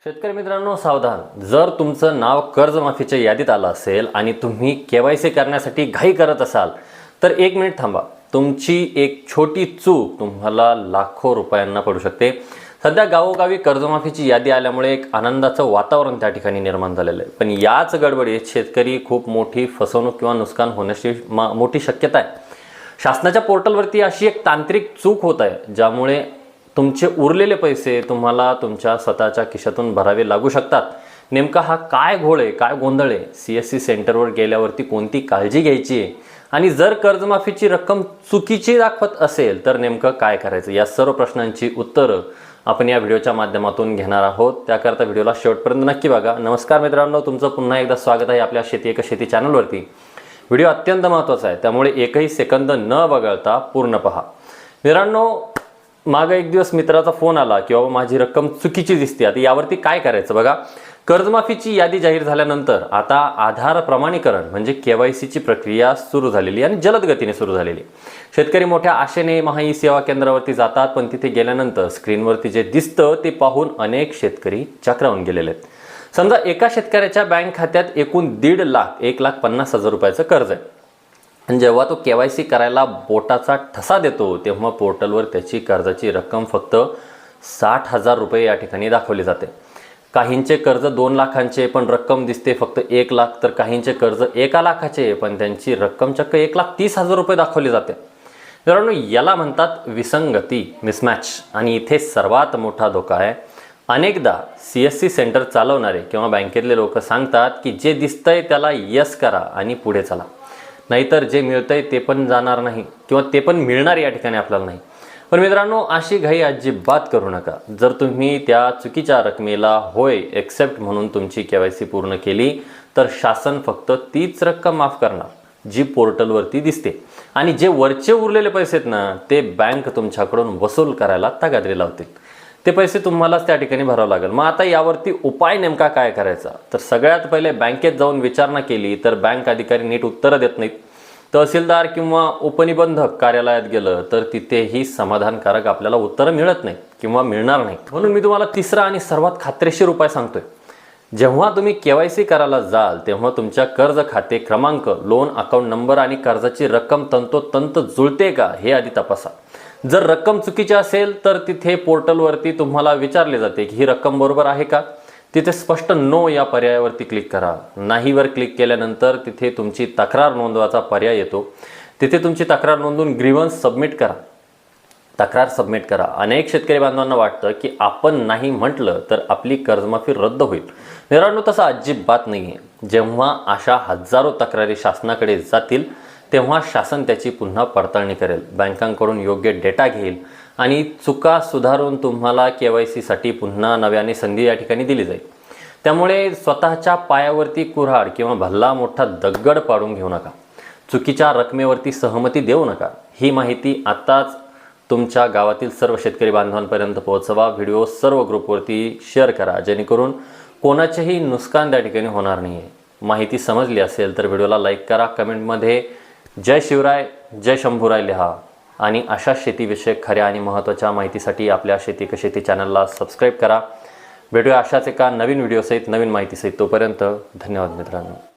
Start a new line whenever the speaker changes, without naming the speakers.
शेतकरी मित्रांनो सावधान, जर तुमचं नाव कर्जमाफीच्या यादीत आलं असेल आणि तुम्ही केवायसी करण्यासाठी घाई करत असाल तर 1 मिनिट थांबा. तुमची एक छोटी चूक तुम्हाला लाखो रुपयांना पडू शकते. सध्या गावोगावी कर्जमाफीची यादी आल्यामुळे एक आनंदाचं वातावरण त्या ठिकाणी निर्माण झालेलं आहे. पण याच गडबडीत शेतकरी खूप मोठी फसवणूक किंवा नुकसान होण्याची मोठी शक्यता आहे. शासनाच्या पोर्टलवरती अशी एक तांत्रिक चूक होत आहे ज्यामुळे तुमचे उरलेले पैसे तुम्हाला तुमच्या स्वतःच्या खिशातून भरावे लागू शकतात. नेमका हा काय घोळ आहे, काय गोंधळ आहे, CSC सेंटरवर गेल्यावरती कोणती काळजी घ्यायची आहे आणि जर कर्जमाफीची रक्कम चुकीची दाखवत असेल तर नेमकं काय करायचं, या सर्व प्रश्नांची उत्तरं आपण या व्हिडिओच्या माध्यमातून घेणार आहोत. त्याकरता व्हिडिओला शेवटपर्यंत नक्की बघा. नमस्कार मित्रांनो, तुमचं पुन्हा एकदा स्वागत आहे आपल्या शेती एक शेती चॅनलवरती. व्हिडिओ अत्यंत महत्त्वाचा आहे त्यामुळे एकही सेकंद न वगळता पूर्ण पहा. मित्रांनो, मागे एक दिवस मित्राचा फोन आला की बाबा माझी रक्कम चुकीची दिसते, आता यावरती काय करायचं. बघा, कर्जमाफीची यादी जाहीर झाल्यानंतर आता आधार प्रमाणीकरण म्हणजे KYCची प्रक्रिया सुरू झालेली आणि जलद गतीने सुरू झालेली. शेतकरी मोठ्या आशेने महाई सेवा केंद्रावरती जातात, पण तिथे गेल्यानंतर स्क्रीनवरती जे दिसतं ते पाहून अनेक शेतकरी चक्रावून गेलेले आहेत. समजा एका शेतकऱ्याच्या बँक खात्यात एकूण 1.5 लाख 1,50,000 रुपयाचं कर्ज आहे आणि जेव्हा तो KYC करायला बोटाचा ठसा देतो तेव्हा पोर्टलवर त्याची कर्जाची रक्कम फक्त 60,000 रुपये या ठिकाणी दाखवली जाते. काहींचे कर्ज 2 लाखांचे पण रक्कम दिसते फक्त 1 लाख, तर काहींचे कर्ज 1 लाखाचे पण त्यांची रक्कम चक्क 1,30,000 रुपये दाखवली जाते. मित्रांनो, याला म्हणतात विसंगती, मिसमॅच. आणि इथे सर्वात मोठा धोका आहे. अनेकदा CSC सेंटर चालवणारे किंवा बँकेतले लोक सांगतात की जे दिसतंय त्याला यस करा आणि पुढे चला, नाहीतर जे मिळतंय ते पण जाणार नाही किंवा ते पण मिळणार या ठिकाणी आपल्याला नाही. पण मित्रांनो, अशी घाई अजिबात करू नका. जर तुम्ही त्या चुकीच्या रकमेला होय एक्सेप्ट म्हणून तुमची KYC पूर्ण केली तर शासन फक्त तीच रक्कम माफ करणार जी पोर्टलवरती दिसते आणि जे वरचे उरलेले पैसे आहेत ना ते बँक तुमच्याकडून वसूल करायला तगादरी लावतील. ते पैसे तुम्हालाच त्या ठिकाणी भरावं लागेल. मग आता यावरती उपाय नेमका काय करायचा, तर सगळ्यात पहिले बँकेत जाऊन विचारणा केली तर बँक अधिकारी नीट उत्तरं देत नाहीत. तहसीलदार किंवा उपनिबंधक कार्यालयात गेलं तर तिथेही समाधानकारक आपल्याला उत्तरं मिळत नाहीत किंवा मिळणार नाहीत. म्हणून मी तुम्हाला तिसरा आणि सर्वात खात्रीशीर उपाय सांगतोय. जेव्हा तुम्ही KYC करायला जाल तेव्हा तुमच्या कर्ज खाते क्रमांक, लोन अकाउंट नंबर आणि कर्जाची रक्कम तंतोतंत जुळते का हे आधी तपासा. जर रक्कम चुकीची असेल तर तिथे पोर्टलवरती तुम्हाला विचारले जाते की ही रक्कम बरोबर आहे का. तिथे स्पष्ट नो या पर्यायावरती क्लिक करा. नाहीवर क्लिक केल्यानंतर तिथे तुमची तक्रार नोंदवायचा पर्याय येतो. तिथे तुमची तक्रार नोंदवून ग्रीव्हन्स सबमिट करा, तक्रार सबमिट करा. अनेक शेतकरी बांधवांना वाटतं की आपण नाही म्हटलं तर आपली कर्जमाफी रद्द होईल. मित्रांनो, तसं अजिबात नाही आहे. जेव्हा अशा हजारो तक्रारी शासनाकडे जातील तेव्हा शासन त्याची पुन्हा पडताळणी करेल, बँकांकडून योग्य डेटा घेईल आणि चुका सुधारून तुम्हाला KYCसाठी पुन्हा नव्याने संधी या ठिकाणी दिली जाईल. त्यामुळे स्वतःच्या पायावरती कुऱ्हाड किंवा भल्ला मोठा दगड पाडून घेऊ नका. चुकीच्या रकमेवरती सहमती देऊ नका. ही माहिती आत्ताच तुमच्या गावातील सर्व शेतकरी बांधवांपर्यंत पोहोचवा. व्हिडिओ सर्व ग्रुपवरती शेअर करा जेणेकरून कोणाचेही नुकसान त्या ठिकाणी होणार नाही आहे. माहिती समजली असेल तर व्हिडिओला लाईक करा, कमेंटमध्ये जय शिवराय, जय शंभूराय लिहा आणि अशा शेतीविषयक खऱ्या आणि महत्त्वाच्या माहितीसाठी आपल्या शेती एक शेती चॅनलला सबस्क्राईब करा. भेटूया अशाच एका नवीन व्हिडिओसहित, नवीन माहितीसहित. तोपर्यंत धन्यवाद मित्रांनो.